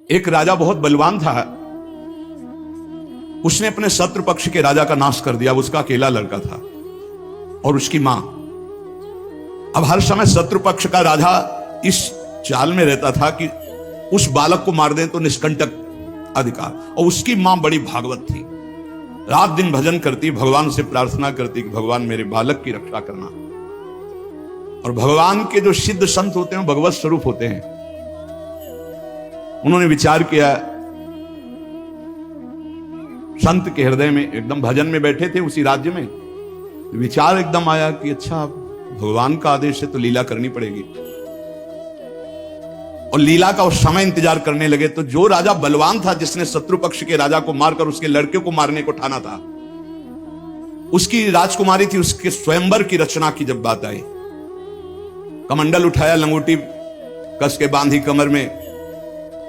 एक राजा बहुत बलवान था, उसने अपने शत्रु पक्ष के राजा का नाश कर दिया। उसका अकेला लड़का था और उसकी मां। अब हर समय शत्रु पक्ष का राजा इस चाल में रहता था कि उस बालक को मार दें तो निष्कंटक अधिकार। और उसकी मां बड़ी भागवत थी, रात दिन भजन करती, भगवान से प्रार्थना करती कि भगवान मेरे बालक की रक्षा करना। और भगवान के जो सिद्ध संत होते हैं भगवत स्वरूप होते हैं। उन्होंने विचार किया, संत के हृदय में एकदम भजन में बैठे थे उसी राज्य में, विचार एकदम आया कि अच्छा भगवान का आदेश है तो लीला करनी पड़ेगी। और लीला का उस समय इंतजार करने लगे। तो जो राजा बलवान था, जिसने शत्रु पक्ष के राजा को मारकर उसके लड़के को मारने को ठाना था, उसकी राजकुमारी थी, उसके स्वयंवर की रचना की जब बात आई, कमंडल उठाया, लंगोटी कस के बांधी कमर में,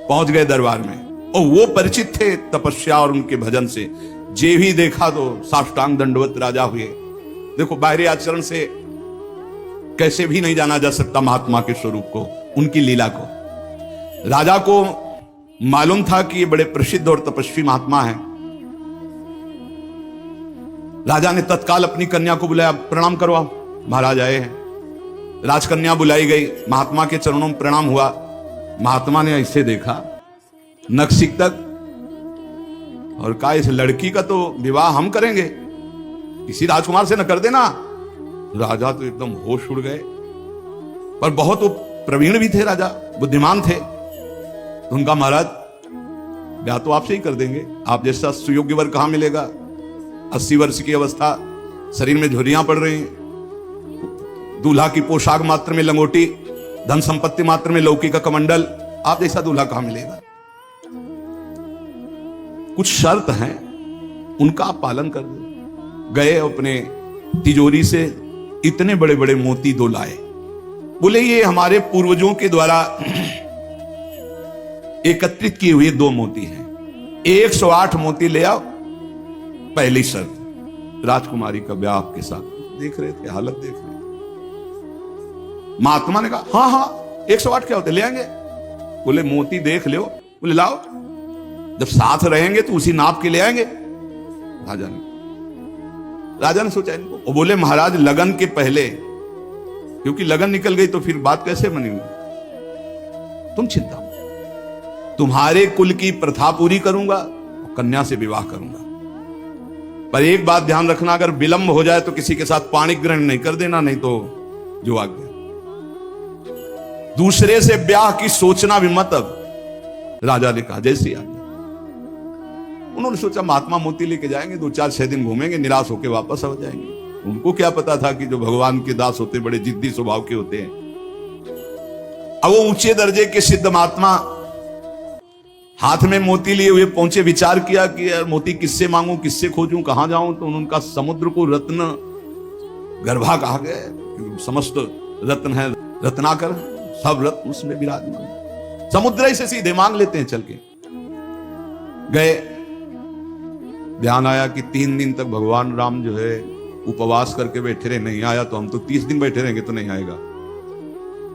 पहुंच गए दरबार में। और वो परिचित थे तपस्या और उनके भजन से, जे भी देखा तो साष्टांग दंडवत राजा हुए। देखो बाहरी आचरण से कैसे भी नहीं जाना जा सकता महात्मा के स्वरूप को, उनकी लीला को। राजा को मालूम था कि ये बड़े प्रसिद्ध और तपस्वी महात्मा हैं। राजा ने तत्काल अपनी कन्या को बुलाया, प्रणाम करो आप, महाराज आए हैं। राजकन्या बुलाई गई, महात्मा के चरणों में प्रणाम हुआ। महात्मा ने ऐसे देखा नक्सिक तक और कहा, इस लड़की का तो विवाह हम करेंगे, किसी राजकुमार से न कर देना। राजा तो एकदम होश उड़ गए, पर बहुत वो प्रवीण भी थे, राजा बुद्धिमान थे। तो उनका महाराज ब्याह तो आपसे ही कर देंगे, आप जैसा सुयोग्य वर कहां मिलेगा। 80 वर्ष की अवस्था, शरीर में झुर्रियां पड़ रही हैं, दूल्हा की पोशाक मात्र में लंगोटी, धन संपत्ति मात्र में लौकी का कमंडल, आप जैसा दूल्हा कहां मिलेगा। कुछ शर्त हैं, उनका आप पालन कर दो। गए अपने तिजोरी से इतने बड़े बड़े मोती 2 लाए। बोले ये हमारे पूर्वजों के द्वारा एकत्रित किए हुए 2 मोती हैं, 108 मोती ले आओ। पहली शर्त, राजकुमारी का ब्याह आपके साथ। देख रहे थे, हालत देख रहे थे। महात्मा ने कहा हाँ हाँ 108 क्या होते, ले आएंगे। बोले मोती देख लो। बोले लाओ, जब साथ रहेंगे तो उसी नाप के ले आएंगे। राजा ने सोचा इनको, और बोले महाराज लगन के पहले, क्योंकि लगन निकल गई तो फिर बात कैसे बनेगी, तुम चिंता मत, तुम्हारे कुल की प्रथा पूरी करूंगा और कन्या से विवाह करूंगा। पर एक बात ध्यान रखना, अगर विलंब हो जाए तो किसी के साथ पाणिक ग्रहण नहीं कर देना, नहीं तो जो आज्ञा। दूसरे से ब्याह की सोचना भी मत। अब राजा ने कहा जैसी आज्ञा। उन्होंने सोचा महात्मा मोती लेके जाएंगे, 2-4-6 दिन घूमेंगे, निराश होकर वापस आ जाएंगे। उनको क्या पता था कि जो भगवान के दास होते बड़े जिद्दी स्वभाव के होते हैं। अब वो ऊंचे दर्जे के सिद्ध महात्मा हाथ में मोती लिए हुए पहुंचे। विचार किया कि यार मोती किससे मांगूं, किससे खोजूं, कहां जाऊं। तो उनका समुद्र को रत्न गर्भा कहा गया, समस्त रत्न है, रत्नाकर, सब रत्न उसमें विराजमान। समुद्र से सीधे मांग लेते हैं चल के। गए, ध्यान आया कि 3 दिन तक भगवान राम जो है उपवास करके बैठे रहे, नहीं आया तो हम तो 30 दिन बैठे रहेंगे तो नहीं आएगा,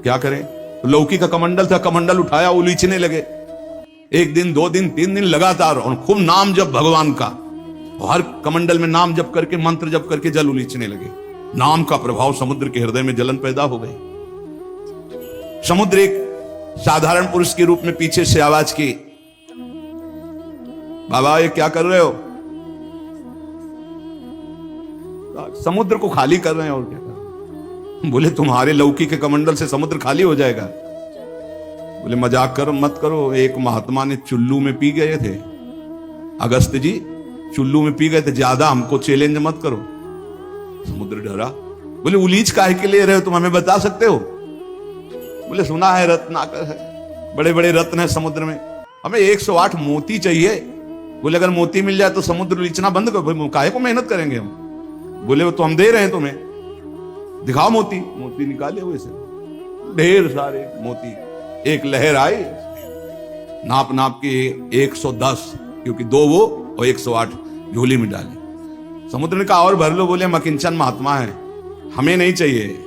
क्या करें। तो लौकी का कमंडल था, कमंडल उठाया, उलीचने लगे। 1 दिन 2 दिन 3 दिन लगातार, और खूब नाम जप भगवान का, और हर कमंडल में नाम जप करके, मंत्र जप करके जल उलीचने लगे। नाम का प्रभाव समुद्र के हृदय में जलन पैदा हो गई। समुद्र एक साधारण पुरुष के रूप में पीछे से आवाज की, बाबा ये क्या कर रहे हो। समुद्र को खाली कर रहे हैं, और क्या कर रहे हैं। बोले तुम्हारे लौकी के कमंडल से समुद्र खाली हो जाएगा। बोले मजाक करो मत करो, एक महात्मा ने चुल्लू में पी गए थे, अगस्त जी चुल्लू में पी गए थे, ज्यादा हमको चैलेंज मत करो। समुद्र डरा। बोले उलीच काहे के ले रहे हो, तुम हमें बता सकते हो। बोले सुना है रत्नाकर है, बड़े बड़े रत्न है समुद्र में, हमें 108 मोती चाहिए। बोले अगर मोती मिल जाए तो समुद्र उलीचना बंद करो, काहे को मेहनत करेंगे हम। बोले वो तो हम दे रहे हैं तुम्हें, दिखाओ मोती। मोती निकाले हुए से ढेर सारे मोती, एक लहर आई, नाप नाप के 110, क्योंकि 2 वो और 108 झोली में डाले। समुद्र ने कहा और भर लो। बोले मकिंचन महात्मा है, हमें नहीं चाहिए,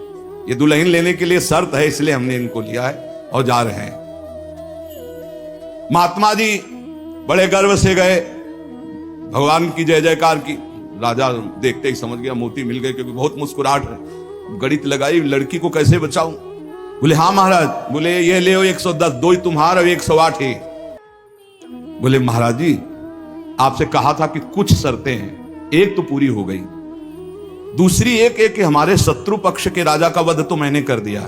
ये दुल्हन लेने के लिए शर्त है, इसलिए हमने इनको लिया है और जा रहे हैं। महात्मा जी बड़े गर्व से गए, भगवान की जय जयकार की। राजा देखते ही समझ गया मोती मिल गए, क्योंकि बहुत मुस्कुराहट है। गणित लगाई, लड़की को कैसे बचाऊं? बोले हाँ महाराज। बोले ये ले 110, 2 ही तुम्हारा 108 है। बोले महाराज जी आपसे कहा था कि कुछ शर्तें हैं, एक तो पूरी हो गई, दूसरी एक कि हमारे शत्रु पक्ष के राजा का वध तो मैंने कर दिया,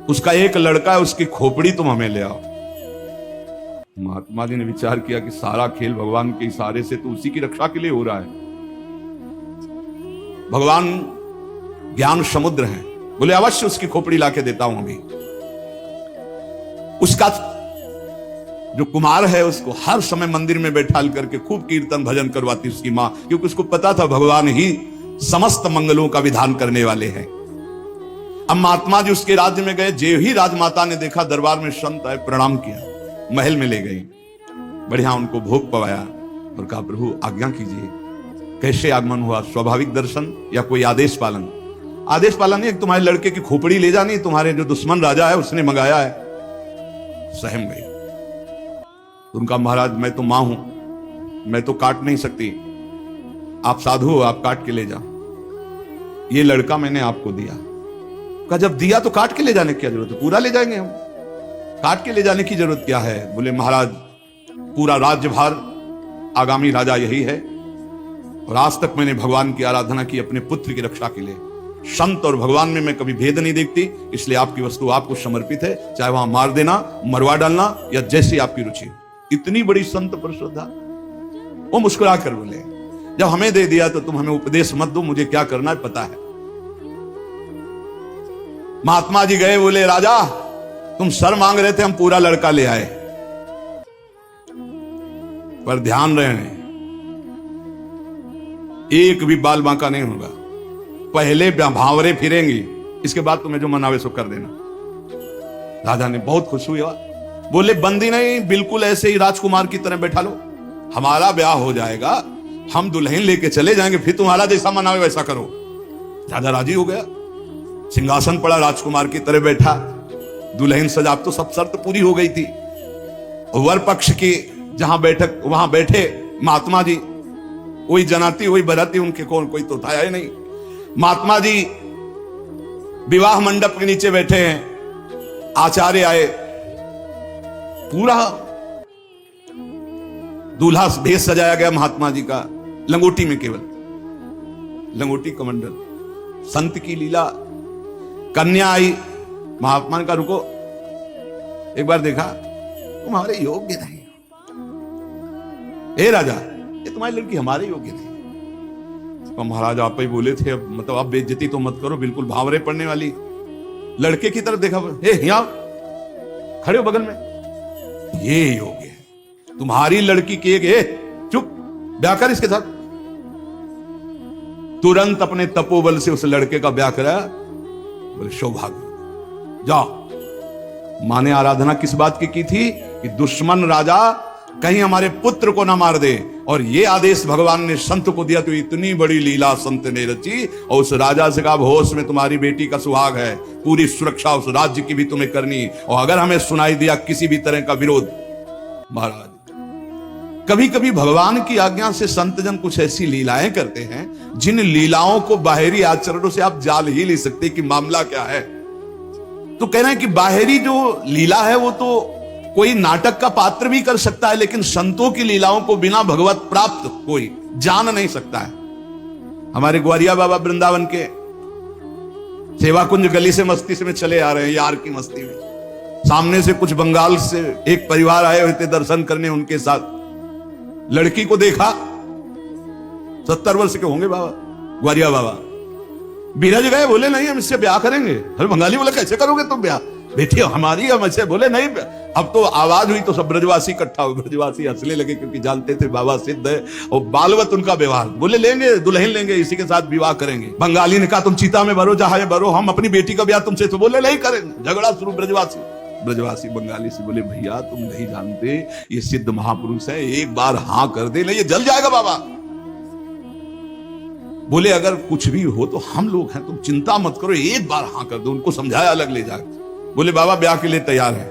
उसका एक लड़का है, उसकी खोपड़ी तुम हमें ले आओ। महात्मा जी ने विचार किया कि सारा खेल भगवान के इशारे से तो उसी की रक्षा के लिए हो रहा है। भगवान ज्ञान समुद्र है। बोले अवश्य उसकी खोपड़ी लाके देता हूं अभी। उसका जो कुमार है उसको हर समय मंदिर में बैठाल करके खूब कीर्तन भजन करवाती उसकी मां, क्योंकि उसको पता था भगवान ही समस्त मंगलों का विधान करने वाले हैं। अब महात्मा जी उसके राज्य में गए। जे ही राजमाता ने देखा दरबार में संत आए, प्रणाम किया, महल में ले गई, बढ़िया उनको भोग पवाया और कहा प्रभु आज्ञा कीजिए, कैसे आगमन हुआ? स्वाभाविक दर्शन या कोई आदेश पालन? आदेश पालन नहीं, तुम्हारे लड़के की खोपड़ी ले जानी, तुम्हारे जो दुश्मन राजा है उसने मंगाया है। सहम गई। उनका महाराज मैं तो मां हूं, मैं तो काट नहीं सकती, आप साधु हो, आप काट के ले जाओ। ये लड़का मैंने आपको दिया। कहा जब दिया तो काट के ले जाने की क्या जरूरत है? पूरा ले जाएंगे हम, काट के ले जाने की जरूरत क्या है? बोले महाराज पूरा राज्यभार आगामी राजा यही है, और आज तक मैंने भगवान की आराधना की अपने पुत्र की रक्षा के लिए। संत और भगवान में मैं कभी भेद नहीं देखती, इसलिए आपकी वस्तु आपको समर्पित है, चाहे वहां मार देना, मरवा डालना या जैसी आपकी रुचि हो। इतनी बड़ी संत पर श्रद्धा। वो मुस्कुरा कर बोले जब हमें दे दिया तो तुम हमें उपदेश मत दो, मुझे क्या करना है पता है। महात्मा जी गए, बोले राजा तुम सर मांग रहे थे, हम पूरा लड़का ले आए, पर ध्यान रहे एक भी बाल बांका नहीं होगा, पहले भावरे फिरेंगी, इसके बाद तुम्हें जो मनावे सो कर देना। राजा ने बहुत खुश हुआ, बोले बंदी नहीं, बिल्कुल ऐसे ही राजकुमार की तरह बैठा लो, हमारा ब्याह हो जाएगा, हम दुल्हन लेके चले जाएंगे, फिर तुम्हारा जैसा मनावे वैसा करो। राजा राजी हो गया, सिंहासन पड़ा, राजकुमार की तरह बैठा, दुल्हन सजा, तो सब शर्त पूरी हो गई थी। वर पक्ष की जहां बैठक वहां बैठे महात्मा जी, वही जनाती वही बराती, उनके कौन कोई तो था ही नहीं। महात्मा जी विवाह मंडप के नीचे बैठे हैं, आचार्य आए, पूरा दूल्हा भेष सजाया गया महात्मा जी का, लंगोटी में, केवल लंगोटी कमंडल, संत की लीला। कन्या आई, महात्मा ने कहा रुको, एक बार देखा तुम्हारे योग्य नहीं, हे राजा ये तुम्हारी लड़की हमारे योग्य नहीं। तो महाराज आप ही बोले थे, अब मतलब आप बेइज्जती तो मत करो, बिल्कुल भावरे पड़ने वाली। लड़के की तरफ देखा, हे यहां खड़े हो बगल में, ये योग्य है तुम्हारी लड़की की एक, चुप ब्याह कर इसके साथ। तुरंत अपने तपोबल से उस लड़के का ब्याह कराया। बोले सौभाग्य, जाओ। मां ने आराधना किस बात की थी कि दुश्मन राजा कहीं हमारे पुत्र को ना मार दे, और ये आदेश भगवान ने संत को दिया, तो इतनी बड़ी लीला संत ने रची। और उस राजा से कहा होश में तुम्हारी बेटी का सुहाग है, पूरी सुरक्षा उस राज्य की भी तुम्हें करनी, और अगर हमें सुनाई दिया किसी भी तरह का विरोध। महाराज कभी कभी भगवान की आज्ञा से संतजन कुछ ऐसी लीलाएं करते हैं जिन लीलाओं को बाहरी आचरणों से आप जान ही नहीं सकते कि मामला क्या है। तो कह रहे हैं कि बाहरी जो लीला है वो तो कोई नाटक का पात्र भी कर सकता है, लेकिन संतों की लीलाओं को बिना भगवत प्राप्त कोई जान नहीं सकता है। हमारे ग्वारिया बाबा वृंदावन के सेवा कुंज गली से मस्ती से में चले आ रहे हैं, यार की मस्ती में, सामने से कुछ बंगाल से एक परिवार आए हुए थे दर्शन करने, उनके साथ लड़की को देखा, 70 वर्ष के होंगे बाबा, ग्वारिया बाबा, बिरज गए, बोले नहीं हम इससे ब्याह करेंगे। अरे बंगाली बोले कैसे करोगे तुम ब्याह, बेटी हमारी, हम ऐसे बोले नहीं। अब तो आवाज हुई तो सब ब्रजवासी इकट्ठा हुए, ब्रजवासी हंसने लगे क्योंकि जानते थे बाबा सिद्ध है और बालवत उनका व्यवहार। बोले लेंगे, दुल्हन लेंगे, इसी के साथ विवाह करेंगे। बंगाली ने कहा तुम चीता में भरो, जहां भरो, हम अपनी बेटी का ब्याह तुमसे, तो बोले नहीं करेंगे। झगड़ा शुरू। ब्रजवासी बंगाली से बोले भैया तुम नहीं जानते, ये सिद्ध महापुरुष है, एक बार हां कर दे, नहीं ये जल जाएगा बाबा। बोले अगर कुछ भी हो तो हम लोग हैं, तुम चिंता मत करो, एक बार हाँ कर दो। उनको समझाया, अलग ले जाए। बोले बाबा ब्याह के लिए तैयार है।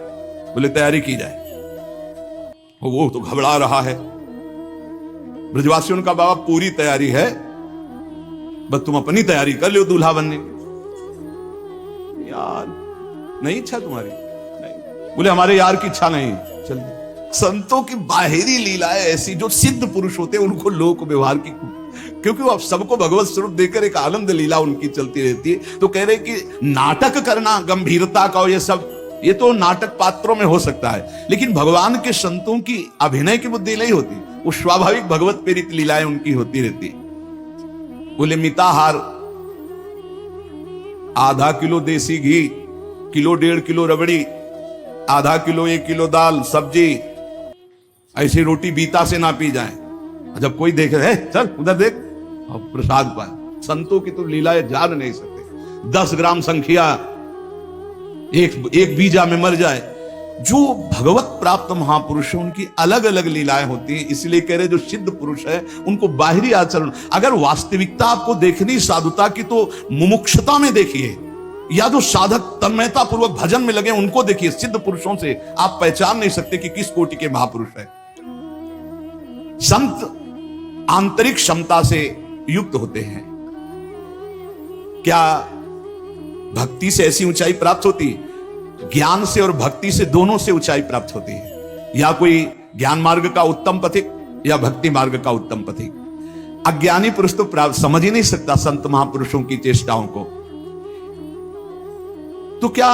बोले तैयारी की जाए। वो तो घबरा रहा है। ब्रजवासियों का बाबा पूरी तैयारी है, बस तुम अपनी तैयारी कर लो दूल्हा बनने की। यार नहीं इच्छा तुम्हारी? नहीं। बोले हमारे यार की इच्छा नहीं। चल, संतों की बाहरी लीलाएं ऐसी, जो सिद्ध पुरुष होते हैं उनको लोक व्यवहार की, क्योंकि वो सबको भगवत स्वरूप देकर एक आनंद लीला उनकी चलती रहती है। तो कह रहे कि नाटक करना गंभीरता का, ये सब ये तो नाटक पात्रों में हो सकता है, लेकिन भगवान के संतों की अभिनय की बुद्धि नहीं होती, वो स्वाभाविक भगवत प्रेरित लीलाएं उनकी होती रहती। बोले मिताहार, आधा किलो देसी घी, किलो 1.5 किलो रबड़ी, आधा किलो 1 किलो दाल सब्जी, ऐसी रोटी बीता से ना पी जाए। जब कोई देखे, है चल उधर देख, और प्रसाद पाए। संतों की तो लीलाएं जान नहीं सकते। 10 ग्राम संख्या एक बीजा में मर जाए। जो भगवत प्राप्त महापुरुष हैं उनकी अलग अलग लीलाएं होती हैं। इसलिए कह रहे जो सिद्ध पुरुष है उनको बाहरी आचरण, अगर वास्तविकता आपको देखनी साधुता की तो मुमुक्षता में देखिए, या जो साधक तन्मयता पूर्वक भजन में लगे उनको देखिए। सिद्ध पुरुषों से आप पहचान नहीं सकते कि किस कोटि के महापुरुष है। संत आंतरिक क्षमता से युक्त होते हैं। क्या भक्ति से ऐसी ऊंचाई प्राप्त होती? ज्ञान से और भक्ति से, दोनों से ऊंचाई प्राप्त होती है। या कोई ज्ञान मार्ग का उत्तम पथिक या भक्ति मार्ग का उत्तम पथिक। अज्ञानी पुरुष तो प्राप्त समझ ही नहीं सकता संत महापुरुषों की चेष्टाओं को। तो क्या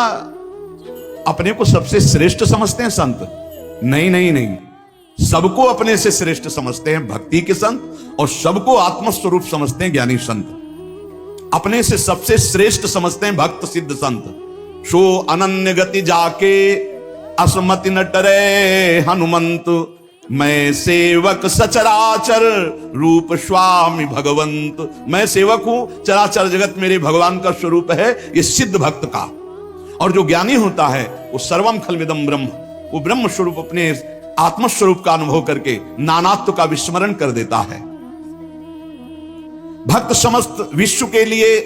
अपने को सबसे श्रेष्ठ समझते हैं संत? नहीं नहीं नहीं, सबको अपने से श्रेष्ठ समझते हैं भक्ति के संत, और सबको आत्मस्वरूप समझते हैं ज्ञानी संत। अपने से सबसे श्रेष्ठ समझते हैं भक्त सिद्ध संत। सो अनन्य गति जाके असमति न डरे हनुमंत, मैं सेवक सचराचर रूप स्वामी भगवंत। मैं सेवक हूं, चराचर जगत मेरे भगवान का स्वरूप है, ये सिद्ध भक्त का। और जो ज्ञानी होता है वो सर्वम खलविदम ब्रह्म, वो ब्रह्म स्वरूप अपने आत्मस्वरूप का अनुभव करके नानात्व का विस्मरण कर देता है। भक्त समस्त विश्व के लिए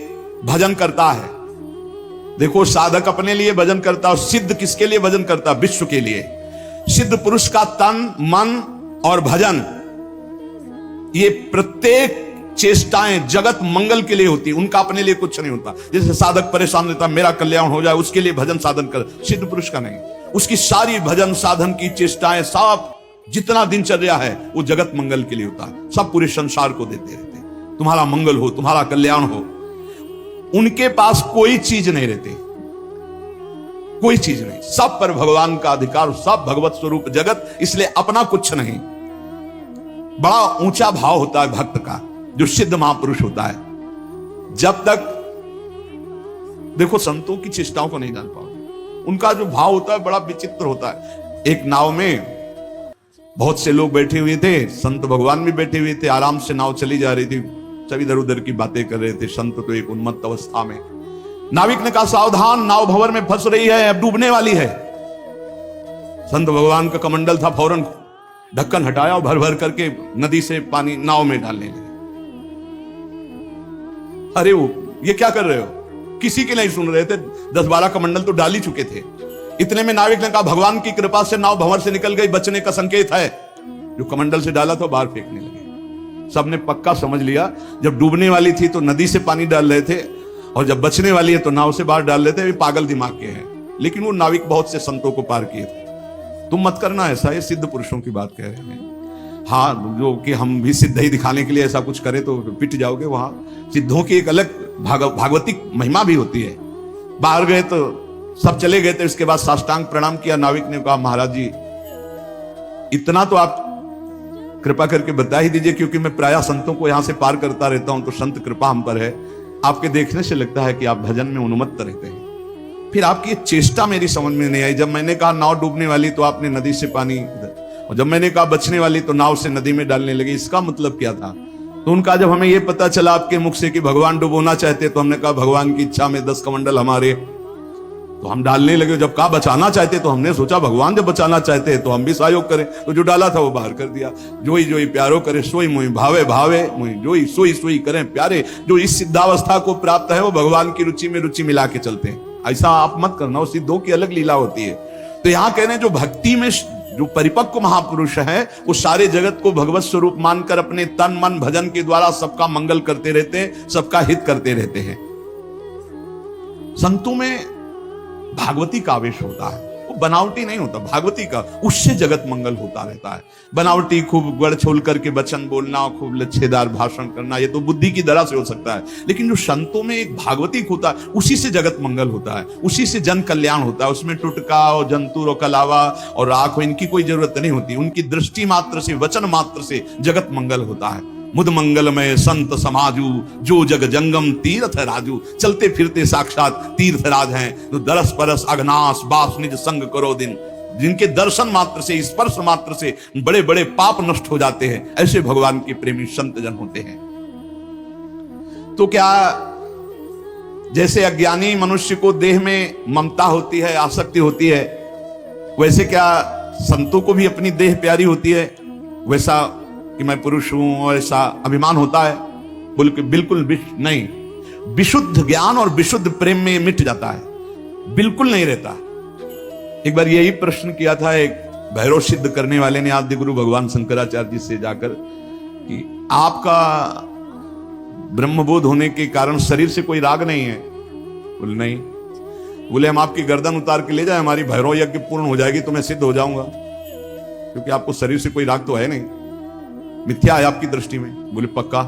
भजन करता है। देखो, साधक अपने लिए भजन करता है, सिद्ध किसके लिए भजन करता है? विश्व के लिए। सिद्ध पुरुष का तन मन और भजन, ये प्रत्येक चेष्टाएं जगत मंगल के लिए होती, उनका अपने लिए कुछ नहीं होता। जैसे साधक परेशान रहता, मेरा कल्याण हो जाए, उसके लिए भजन साधन कर। सिद्ध पुरुष का नहीं, उसकी सारी भजन साधन की चेष्टाएं, सब जितना दिनचर्या है वो जगत मंगल के लिए होता है। सब पूरे संसार को देते रहते, तुम्हारा मंगल हो, तुम्हारा कल्याण हो। उनके पास कोई चीज नहीं रहती, कोई चीज नहीं, सब पर भगवान का अधिकार, सब भगवत स्वरूप जगत, इसलिए अपना कुछ नहीं। बड़ा ऊंचा भाव होता है भक्त का, जो सिद्ध महापुरुष होता है। जब तक देखो संतों की चेष्टाओं को नहीं जान पाओगे, उनका जो भाव होता है बड़ा विचित्र होता है। एक नाव में बहुत से लोग बैठे हुए थे, संत भगवान भी बैठे हुए थे, आराम से नाव चली जा रही थी, सब इधर उधर की बातें कर रहे थे। संत तो एक उन्मत्त अवस्था में। नाविक ने कहा, सावधान, नाव भंवर में फंस रही है, अब डूबने वाली है। संत भगवान का कमंडल था, फौरन ढक्कन हटाया और भर भर करके नदी से पानी नाव में डालने लगे। अरे वो ये क्या कर रहे हो? किसी के नहीं सुन रहे थे, 10-12 कमंडल तो डाल ही चुके थे। इतने में नाविक ने कहा, भगवान की कृपा से नाव भंवर से निकल गई, बचने का संकेत है। जो कमंडल से डाला था बाहर फेंकने लगे। सबने पक्का समझ लिया, जब डूबने वाली थी तो नदी से पानी डाल रहे थे, और जब बचने वाली है तो नाव से बाहर डाल रहे थे। पागल दिमाग के हैं, लेकिन वो नाविक बहुत से संतों को पार किए थे। तुम मत करना ऐसा, ये सिद्ध पुरुषों की बात कह रहे हैं। हाँ, जो कि हम भी सिद्ध ही दिखाने के लिए ऐसा कुछ करें तो पिट जाओगे। वहां सिद्धों की एक अलग भागवतिक महिमा भी होती है। बाहर गए तो सब चले गए थे, उसके बाद साष्टांग प्रणाम किया। नाविक ने कहा, महाराज जी इतना तो आप कृपा करके बता ही दीजिए, क्योंकि मैं प्रायः संतों को यहां से पार करता रहता हूं, तो संत कृपा हम पर है। आपके देखने से लगता है कि आप भजन में उन्मत्त रहते हैं। फिर आपकी चेष्टा मेरी समझ में नहीं आई। जब मैंने कहा नाव डूबने वाली तो आपने नदी से पानी, और जब मैंने कहा बचने वाली तो नाव से नदी में डालने लगी। इसका मतलब क्या था? तो उनका जब हमें यह पता चला आपके मुख से कि भगवान डुबोना चाहते, तो हमने कहा भगवान की इच्छा में 10 कमंडल हमारे, तो हम डालने लगे। जब कहा बचाना चाहते तो हमने सोचा भगवान जब बचाना चाहते हैं तो हम भी सहयोग करें, तो जो डाला था वो बाहर कर दिया। जोई जोई प्यारो करे सोई मोई भावे भावे, मोई जोई सोई सोई करें प्यारे। जो इस सिद्धावस्था को प्राप्त है वो भगवान की रुचि में रुचि मिला के चलते हैं। ऐसा आप मत करना, वो सिद्धों की अलग लीला होती है। तो यहां कह रहे हैं जो भक्ति में जो परिपक्व महापुरुष है वो सारे जगत को भगवत स्वरूप मानकर अपने तन मन भजन के द्वारा सबका मंगल करते रहते हैं, सबका हित करते रहते हैं। संतों में भागवती का आवेश होता है, वो बनावटी नहीं होता, भागवती का, उससे जगत मंगल होता रहता है। बनावटी खूब गढ़ छोल करके वचन बोलना, खूब लच्छेदार भाषण करना, ये तो बुद्धि की दरा से हो सकता है, लेकिन जो संतों में एक भागवती होता है उसी से जगत मंगल होता है, उसी से जन कल्याण होता है। उसमें टुटका और जंतुर और कलावा और राख हो इनकी कोई जरूरत नहीं होती, उनकी दृष्टि मात्र से, वचन मात्र से जगत मंगल होता है। मुद मंगलमय संत समाजू, जो जग जंगम तीर्थ राजू, चलते फिरते साक्षात तीर्थ राज हैं। जो दरस परस अग्नाश बास निज संग करो दिन, जिनके दर्शन मात्र से, स्पर्श मात्र से बड़े बड़े पाप नष्ट हो जाते हैं, ऐसे भगवान के प्रेमी संत जन होते हैं। तो क्या जैसे अज्ञानी मनुष्य को देह में ममता होती है, आसक्ति होती है, वैसे क्या संतों को भी अपनी देह प्यारी होती है? वैसा कि मैं पुरुष हूं और ऐसा अभिमान होता है? बिल्कुल नहीं। विशुद्ध ज्ञान और विशुद्ध प्रेम में मिट जाता है, बिल्कुल नहीं रहता। एक बार यही प्रश्न किया था एक भैरव सिद्ध करने वाले ने आद्य गुरु भगवान शंकराचार्य जी से जाकर कि आपका ब्रह्मबोध होने के कारण शरीर से कोई राग नहीं है? बोले नहीं। बोले हम आपकी गर्दन उतार के ले जाए, हमारी भैरव यज्ञ पूर्ण हो जाएगी तो मैं सिद्ध हो जाऊंगा, क्योंकि आपको शरीर से कोई राग तो है नहीं, मिथ्या है आपकी दृष्टि में। बोले पक्का,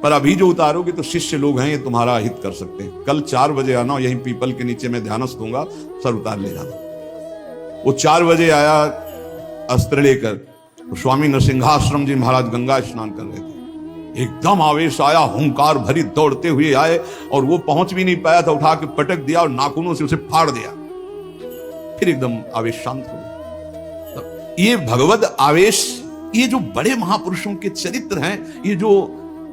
पर अभी जो उतारोगे तो शिष्य लोग हैं, ये तुम्हारा हित कर सकते हैं। कल 4 बजे आना, यहीं पीपल के नीचे मैं ध्यानस्थ दूंगा, सर उतार ले जाना। वो 4 बजे आया अस्त्र लेकर, तो स्वामी नरसिंहाश्रम जी महाराज गंगा स्नान कर रहे थे। एकदम आवेश आया, हुंकार भरी दौड़ते हुए आए और वो पहुंच भी नहीं पाया था, उठा के पटक दिया और नाखूनों से उसे फाड़ दिया। फिर एकदम आवेश शांत हो गया। ये भगवत आवेश, ये जो बड़े महापुरुषों के चरित्र हैं,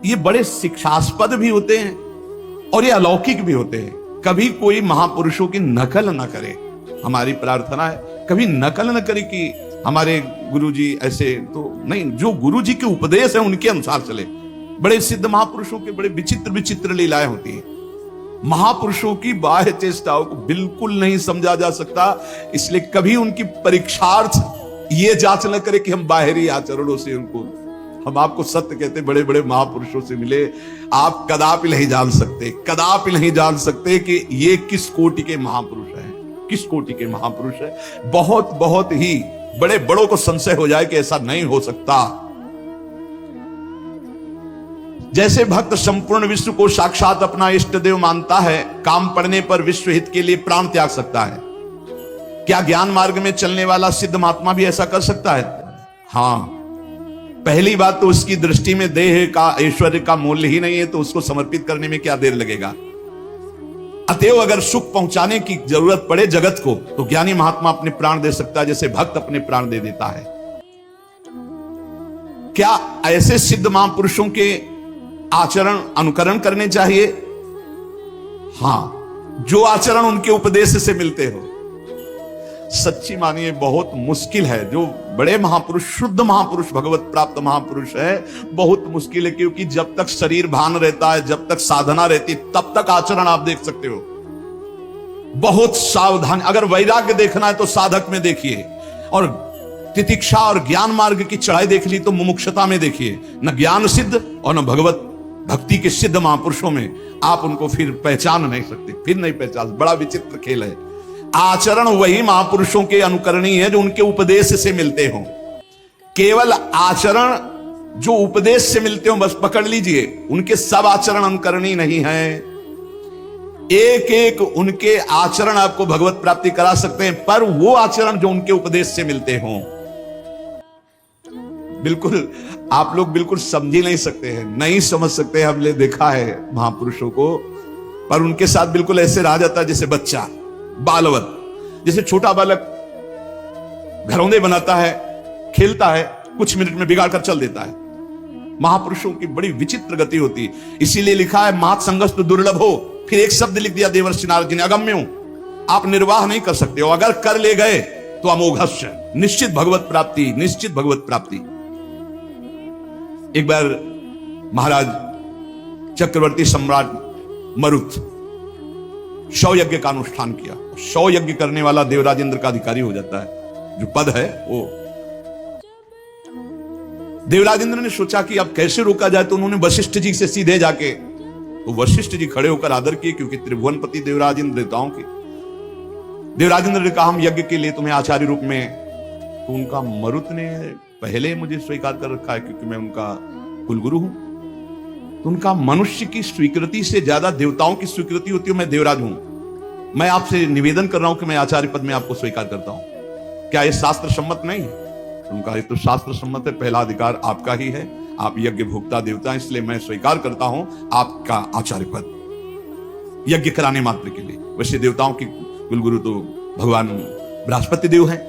ये बड़े शिक्षास्पद भी होते हैं और ये अलौकिक भी होते हैं। कभी कोई महापुरुषों की नकल न करे, हमारी प्रार्थना है, कभी नकल न करे कि हमारे गुरुजी ऐसे, तो नहीं, जो गुरुजी के उपदेश है उनके अनुसार चले। बड़े सिद्ध महापुरुषों के बड़े विचित्र विचित्र लीलाएं होती हैं। महापुरुषों की बाह्य चेष्टाओं को बिल्कुल नहीं समझा जा सकता, इसलिए कभी उनकी परीक्षार्थ ये जांच न करे कि हम बाहरी आचरणों से उनको, हम आपको सत्य कहते, बड़े बड़े महापुरुषों से मिले, आप कदापि नहीं जान सकते, कदापि नहीं जान सकते कि ये किस कोटि के महापुरुष हैं, किस कोटि के महापुरुष हैं। बहुत बहुत ही बड़े बड़ों को संशय हो जाए कि ऐसा नहीं हो सकता। जैसे भक्त संपूर्ण विश्व को साक्षात अपना इष्ट देव मानता है, काम पड़ने पर विश्व हित के लिए प्राण त्याग सकता है। क्या ज्ञान मार्ग में चलने वाला सिद्ध महात्मा भी ऐसा कर सकता है? हां। पहली बात तो उसकी दृष्टि में देह का, ऐश्वर्य का मूल्य ही नहीं है, तो उसको समर्पित करने में क्या देर लगेगा। अतएव अगर सुख पहुंचाने की जरूरत पड़े जगत को, तो ज्ञानी महात्मा अपने प्राण दे सकता है, जैसे भक्त अपने प्राण दे देता है। क्या ऐसे सिद्ध महापुरुषों के आचरण अनुकरण करने चाहिए? हां, जो आचरण उनके उपदेश से मिलते हो। सच्ची मानिए बहुत मुश्किल है, जो बड़े महापुरुष, शुद्ध महापुरुष, भगवत प्राप्त महापुरुष है, बहुत मुश्किल है, क्योंकि जब तक शरीर भान रहता है, जब तक साधना रहती, तब तक आचरण आप देख सकते हो। बहुत सावधान, अगर वैराग्य देखना है तो साधक में देखिए, और तितिक्षा और ज्ञान मार्ग की चढ़ाई देख ली तो मुमुक्षता में देखिए। न ज्ञान सिद्ध और न भगवत भक्ति के सिद्ध महापुरुषों में आप उनको फिर पहचान नहीं सकते, फिर नहीं पहचान। बड़ा विचित्र खेल है। आचरण वही महापुरुषों के अनुकरणीय है जो उनके उपदेश से मिलते हो। केवल आचरण जो उपदेश से मिलते हो बस पकड़ लीजिए, उनके सब आचरण अनुकरणीय नहीं है। एक एक उनके आचरण आपको भगवत प्राप्ति करा सकते हैं, पर वो आचरण जो उनके उपदेश से मिलते हो, बिल्कुल आप लोग बिल्कुल समझ ही नहीं सकते हैं, नहीं समझ सकते हैं। हमने देखा है महापुरुषों को, पर उनके साथ बिल्कुल ऐसे रहा जाता है जैसे बच्चा, बालवत, जैसे छोटा बालक घरौंदे बनाता है, खेलता है, कुछ मिनट में बिगाड़ कर चल देता है। महापुरुषों की बड़ी विचित्र गति होती है। इसीलिए लिखा है मात संगस्त दुर्लभ हो, फिर एक शब्द लिख दिया देवर्षि नारद जी ने, अगम्य हूं, आप निर्वाह नहीं कर सकते हो। अगर कर ले गए तो अमोघस्य, निश्चित भगवत प्राप्ति, निश्चित भगवत प्राप्ति। एक बार महाराज चक्रवर्ती सम्राट मरुत 100 यज्ञ का अनुष्ठान किया। 100 यज्ञ करने वाला देवराज इंद्र का अधिकारी हो जाता है। जो पद है वो। देवराज इंद्र ने सोचा कि अब कैसे रोका जाए, तो उन्होंने वशिष्ठ जी से सीधे जाके, तो वशिष्ठ जी खड़े होकर आदर किए, क्योंकि त्रिभुवनपति देवराज इंद्र देवताओं के। देवराज इंद्र ने कहा हम यज्ञ के लिए तुम्हें आचार्य रूप में, तो उनका मरुत ने पहले मुझे स्वीकार कर रखा है क्योंकि मैं उनका कुलगुरु हूं। तो उनका मनुष्य की स्वीकृति से ज्यादा देवताओं की स्वीकृति होती है। मैं देवराज हूं, मैं आपसे निवेदन कर रहा हूं कि मैं आचार्य पद में आपको स्वीकार करता हूं, क्या ये शास्त्र सम्मत नहीं है? उनका ये तो शास्त्र सम्मत है, पहला अधिकार आपका ही है, आप यज्ञ भोक्ता देवता, इसलिए मैं स्वीकार करता हूं आपका आचार्य पद यज्ञ कराने मात्र के लिए। वैसे देवताओं की कुलगुरु तो भगवान बृहस्पति देव हैं।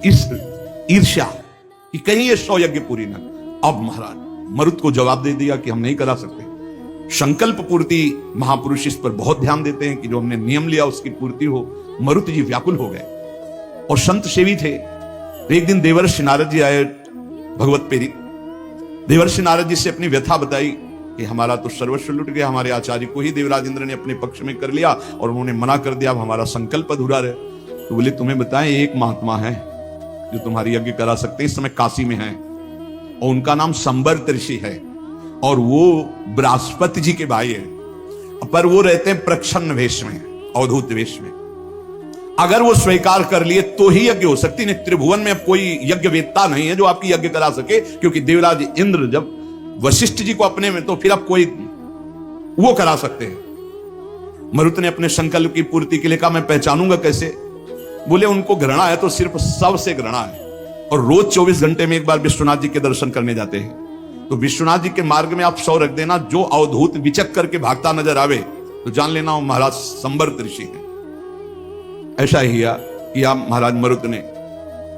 इस ईर्ष्या कि कहीं ये 100 यज्ञ पूरी न। अब महाराज मरुत को जवाब दे दिया कि हम नहीं करा सकते। संकल्प पूर्ति महापुरुष इस पर बहुत ध्यान देते हैं कि जो हमने नियम लिया उसकी पूर्ति हो। मरुत जी व्याकुल हो गए और संत सेवी थे। तो एक दिन देवर्षि नारद जी आए भगवत पेरी। देवर्षि नारद जी से अपनी व्यथा बताई कि हमारा तो सर्वस्व लुट गया, हमारे आचार्य को ही देवराज इंद्र ने अपने पक्ष में कर लिया और उन्होंने मना कर दिया, अब हमारा संकल्प अधूरा रहे। तो बोले तुम्हें बताएं, एक महात्मा है जो तुम्हारी यज्ञ करा सकते, इस समय काशी में है और उनका नाम संवर्त ऋषि है और वो बृहस्पति जी के भाई है, पर वो रहते हैं प्रच्छन्न वेश में, अवधूत वेश में। अगर वो स्वीकार कर लिए तो ही यज्ञ हो सकती, नहीं त्रिभुवन में अब कोई यज्ञ वेत्ता नहीं है जो आपकी यज्ञ करा सके, क्योंकि देवराज इंद्र जब वशिष्ठ जी को अपने में, तो फिर अब कोई वो करा सकते हैं। मरुत ने अपने संकल्प की पूर्ति के लिए कहा मैं पहचानूंगा कैसे? बोले उनको घृणा है तो सिर्फ सबसे घृणा है और रोज 24 घंटे में एक बार विश्वनाथ जी के दर्शन करने जाते हैं। तो विश्वनाथ जी के मार्ग में आप 100 रख देना, जो अवधूत विचक करके भागता नजर आवे तो जान लेना वो महाराज संवर्त ऋषि है। ऐसा ही किया महाराज मरुत ने।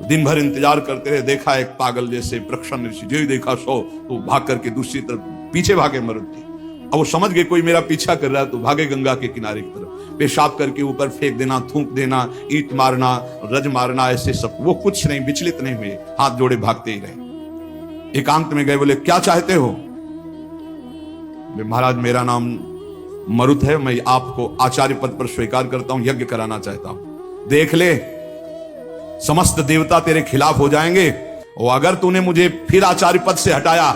दिन भर इंतजार करते रहे, देखा एक पागल जैसे प्रक्षण ऋषि, जो ही देखा 100 तो भाग करके दूसरी तरफ पीछे भागे मरुत जी। अब वो समझ गए कोई मेरा पीछा कर रहा है, तो भागे गंगा के किनारे की तरफ, पेशाब करके ऊपर फेंक देना, थूक देना, ईंट मारना, रज मारना, ऐसे सब। वो कुछ नहीं, विचलित नहीं हुए, हाथ जोड़े भागते ही रहे। एकांत में गए, बोले क्या चाहते हो? महाराज मेरा नाम मरुत है, मैं आपको आचार्य पद पर स्वीकार करता हूं, यज्ञ कराना चाहता हूं। देख ले, समस्त देवता तेरे खिलाफ हो जाएंगे और अगर तूने मुझे फिर आचार्य पद से हटाया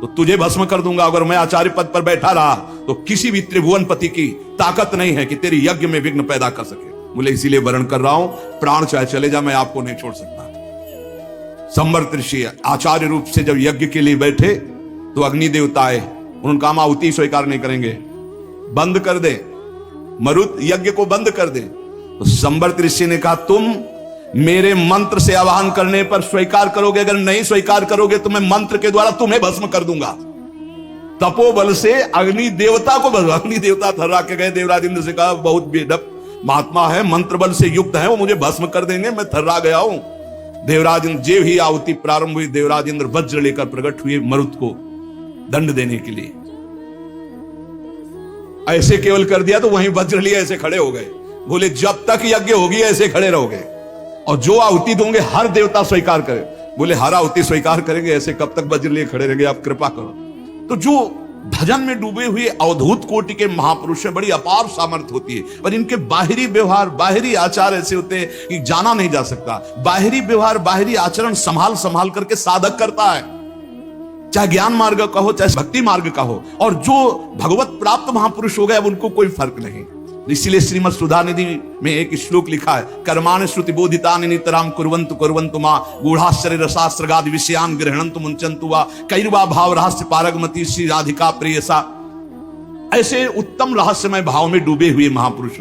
तो तुझे भस्म कर दूंगा। अगर मैं आचार्य पद पर बैठा रहा तो किसी भी त्रिभुवनपति की ताकत नहीं है कि तेरी यज्ञ में विघ्न पैदा कर सके। बोले इसीलिए वर्ण कर रहा हूं, प्राण चाहे चले जा, मैं आपको नहीं छोड़ सकता। संवर्त ऋषि आचार्य रूप से जब यज्ञ के लिए बैठे तो अग्नि देवता आए, उन्होंने कहा हम आहुति स्वीकार नहीं करेंगे, बंद कर दे, मरुत यज्ञ को बंद कर दे। तो संवर्त ऋषि ने कहा तुम मेरे मंत्र से आवाहन करने पर स्वीकार करोगे, अगर नहीं स्वीकार करोगे तो मैं मंत्र के द्वारा तुम्हें भस्म कर दूंगा। तपोबल से अग्नि देवता को भस्म। अग्नि देवता थर्रा के गए, देवराज इंद्र से कहा बहुत बेढप महात्मा है, मंत्र बल से युक्त है, वो मुझे भस्म कर देंगे, मैं थर्रा गया हूं। देवराज इंद्र जे ही आहुति प्रारंभ हुई, देवराज इंद्र वज्र लेकर प्रकट हुए मरुत को दंड देने के लिए। ऐसे केवल कर दिया तो वहीं वज्र लिए ऐसे खड़े हो गए। बोले जब तक यज्ञ होगी ऐसे खड़े रहोगे और जो आहुति दोगे हर देवता स्वीकार करे। बोले हर आहुति स्वीकार करेंगे, ऐसे कब तक वज्र लिए खड़े रहेंगे, आप कृपा करो। तो जो भजन में डूबे हुए अवधूत कोटि के महापुरुष में बड़ी अपार सामर्थ्य होती है, पर इनके बाहरी व्यवहार, बाहरी आचार ऐसे होते हैं कि जाना नहीं जा सकता। बाहरी व्यवहार, बाहरी आचरण संभाल संभाल करके साधक करता है, चाहे ज्ञान मार्ग का हो चाहे भक्ति मार्ग का हो। और जो भगवत प्राप्त महापुरुष हो गए अब उनको कोई फर्क नहीं। इसलिए श्रीमद् सुधानिधि में एक श्लोक लिखा है, कर्माणि श्रुति बोधितानि नितराम कुर्वन्तु कुर्वन्तु मा गूढ़ाश्चर्य रसास्त्रगादि विषयान् गृह्णन्तु मुञ्चन्तु वा कैर्वा भाव रहस्य पारगमति श्री राधिका प्रेयसा। ऐसे उत्तम रहस्यमय भाव में डूबे हुए महापुरुष